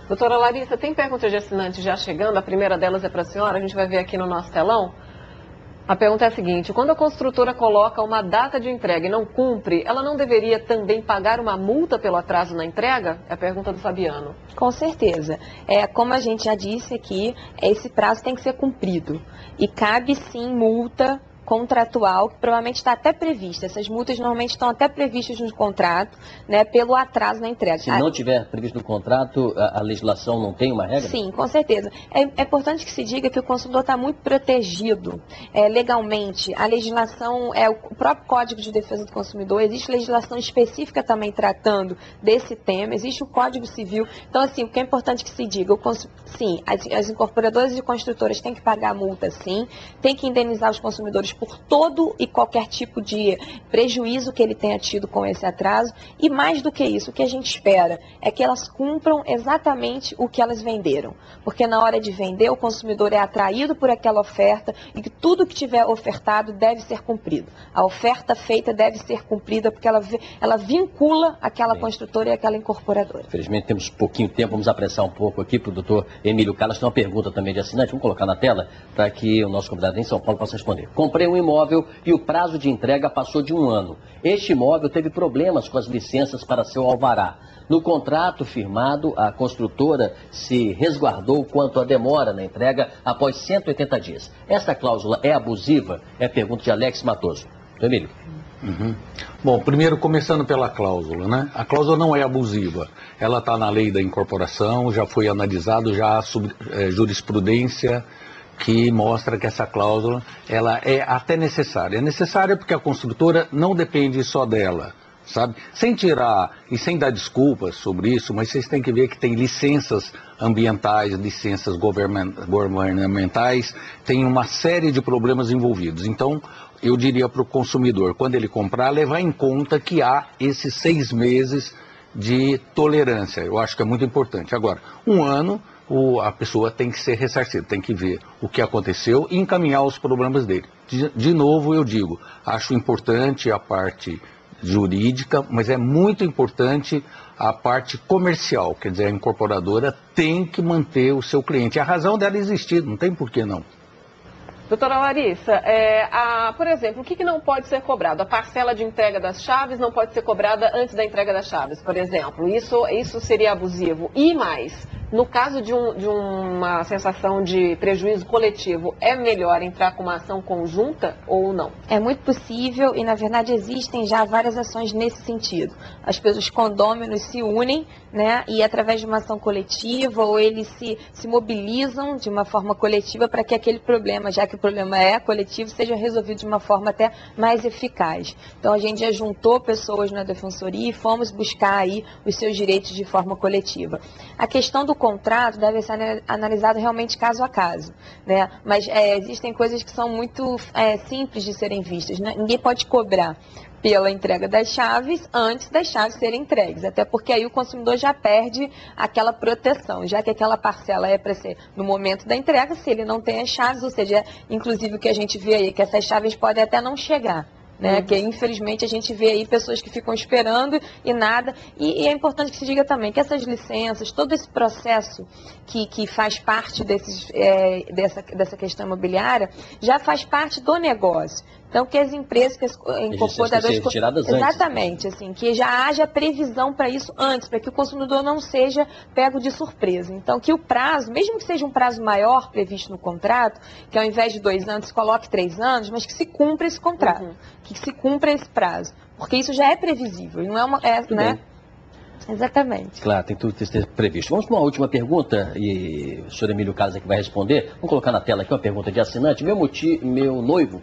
Doutora Larissa, tem perguntas de assinantes já chegando, a primeira delas é para a senhora, a gente vai ver aqui no nosso telão. A pergunta é a seguinte: quando a construtora coloca uma data de entrega e não cumpre, ela não deveria também pagar uma multa pelo atraso na entrega? É a pergunta do Fabiano. Com certeza. Como a gente já disse aqui, esse prazo tem que ser cumprido. E cabe sim multa contratual, que provavelmente está até prevista. Essas multas normalmente estão até previstas no contrato, né, pelo atraso na entrega. Se não tiver previsto no contrato, a legislação não tem uma regra? Sim, com certeza. É importante que se diga que o consumidor está muito protegido legalmente. A legislação, o próprio Código de Defesa do Consumidor, existe legislação específica também tratando desse tema, existe o Código Civil. Então, assim, o que é importante que se diga, sim, as incorporadoras e construtoras têm que pagar a multa, sim, tem que indenizar os consumidores por todo e qualquer tipo de prejuízo que ele tenha tido com esse atraso. E mais do que isso, o que a gente espera é que elas cumpram exatamente o que elas venderam. Porque na hora de vender, o consumidor é atraído por aquela oferta e que tudo que tiver ofertado deve ser cumprido. A oferta feita deve ser cumprida porque ela vincula aquela construtora e aquela incorporadora. Infelizmente temos pouquinho tempo, vamos apressar um pouco aqui para o doutor Emílio Callas. Tem uma pergunta também de assinante, vamos colocar na tela para que o nosso convidado em São Paulo possa responder. Comprei um imóvel e o prazo de entrega passou de 1 ano. Este imóvel teve problemas com as licenças para seu alvará. No contrato firmado, a construtora se resguardou quanto à demora na entrega após 180 dias. Esta cláusula é abusiva? É a pergunta de Alex Matoso. Emílio. Bom, primeiro começando pela cláusula, né? A cláusula não é abusiva. Ela está na lei da incorporação, já foi analisado, já há jurisprudência que mostra que essa cláusula ela é até necessária. É necessária porque a construtora não depende só dela, sabe? Sem tirar e sem dar desculpas sobre isso, mas vocês têm que ver que tem licenças ambientais, licenças governamentais, tem uma série de problemas envolvidos. Então, eu diria para o consumidor, quando ele comprar, levar em conta que há esses 6 meses de tolerância. Eu acho que é muito importante. Agora, 1 ano, a pessoa tem que ser ressarcida, tem que ver o que aconteceu e encaminhar os problemas dele. De novo, eu digo, acho importante a parte jurídica, mas é muito importante a parte comercial, quer dizer, a incorporadora tem que manter o seu cliente. A razão dela existir, não tem por que não. Doutora Larissa, por exemplo, o que não pode ser cobrado? A parcela de entrega das chaves não pode ser cobrada antes da entrega das chaves, por exemplo. Isso seria abusivo. E mais, no caso de uma sensação de prejuízo coletivo, é melhor entrar com uma ação conjunta ou não? É muito possível e, na verdade, existem já várias ações nesse sentido. Os condôminos se unem, né, e através de uma ação coletiva, ou eles se mobilizam de uma forma coletiva para que aquele problema, já que o problema é coletivo, seja resolvido de uma forma até mais eficaz. Então, a gente já juntou pessoas na defensoria e fomos buscar aí os seus direitos de forma coletiva. A questão do contrato deve ser analisado realmente caso a caso, né? Mas existem coisas que são muito simples de serem vistas, né? Ninguém pode cobrar pela entrega das chaves antes das chaves serem entregues, até porque aí o consumidor já perde aquela proteção, já que aquela parcela é para ser no momento da entrega, se ele não tem as chaves, ou seja, inclusive o que a gente vê aí, que essas chaves podem até não chegar. Né, que infelizmente a gente vê aí pessoas que ficam esperando e nada, e é importante que se diga também que essas licenças, todo esse processo que faz parte dessa questão imobiliária, já faz parte do negócio. Então, que as empresas, que as incorporadoras... Exatamente, assim, que já haja previsão para isso antes, para que o consumidor não seja pego de surpresa. Então, que o prazo, mesmo que seja um prazo maior previsto no contrato, que ao invés de 2 anos, se coloque 3 anos, mas que se cumpra esse contrato, que se cumpra esse prazo. Porque isso já é previsível, não é uma... né? Exatamente. Claro, tem tudo que ser previsto. Vamos para uma última pergunta, e o senhor Emílio Callas que vai responder. Vamos colocar na tela aqui uma pergunta de assinante. Meu noivo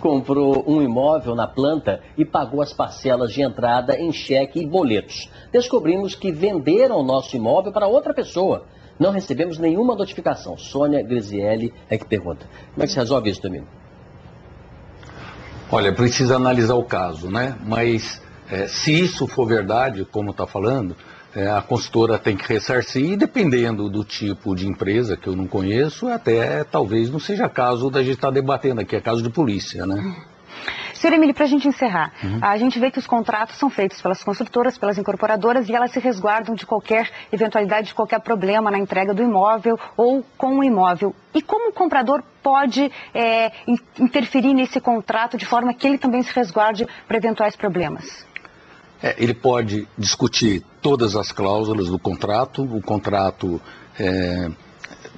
comprou um imóvel na planta e pagou as parcelas de entrada em cheque e boletos. Descobrimos que venderam o nosso imóvel para outra pessoa. Não recebemos nenhuma notificação. Sônia Grisielli é que pergunta. Como é que se resolve isso, Emílio? Olha, precisa analisar o caso, né? Mas... se isso for verdade, como está falando, a consultora tem que ressarcir, e dependendo do tipo de empresa, que eu não conheço, até talvez não seja caso da gente estar debatendo aqui, é caso de polícia, né? Senhor Emílio, para a gente encerrar, a gente vê que os contratos são feitos pelas construtoras, pelas incorporadoras, e elas se resguardam de qualquer eventualidade, de qualquer problema na entrega do imóvel ou com o imóvel. E como o comprador pode interferir nesse contrato de forma que ele também se resguarde para eventuais problemas? Ele pode discutir todas as cláusulas do contrato. O contrato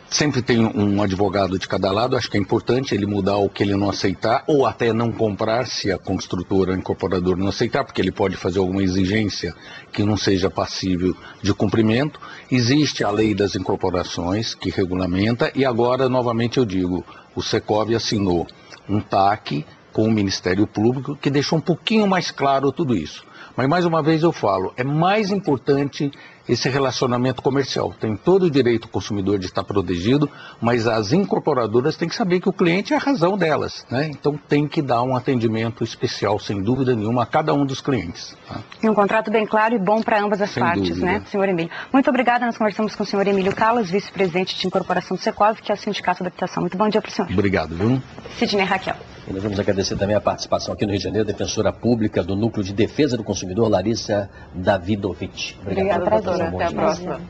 sempre tem um advogado de cada lado. Acho que é importante ele mudar o que ele não aceitar, ou até não comprar se a construtora, a incorporadora não aceitar, porque ele pode fazer alguma exigência que não seja passível de cumprimento. Existe a lei das incorporações que regulamenta, e agora, novamente eu digo, o Secov assinou um TAC com o Ministério Público que deixou um pouquinho mais claro tudo isso. Mas, mais uma vez eu falo, é mais importante esse relacionamento comercial. Tem todo o direito o consumidor de estar protegido, mas as incorporadoras têm que saber que o cliente é a razão delas, né? Então tem que dar um atendimento especial, sem dúvida nenhuma, a cada um dos clientes. Tá? E um contrato bem claro e bom para ambas as partes, dúvida. Né, senhor Emílio? Muito obrigada, nós conversamos com o senhor Emílio Callas, vice-presidente de incorporação do Secov, que é o Sindicato da Habitação. Muito bom dia para o senhor. Obrigado, viu? Sidney Raquel. E nós vamos agradecer também a participação aqui no Rio de Janeiro, defensora pública do Núcleo de Defesa do Consumidor, Larissa Davidovich. Obrigada, doutora. Até a próxima.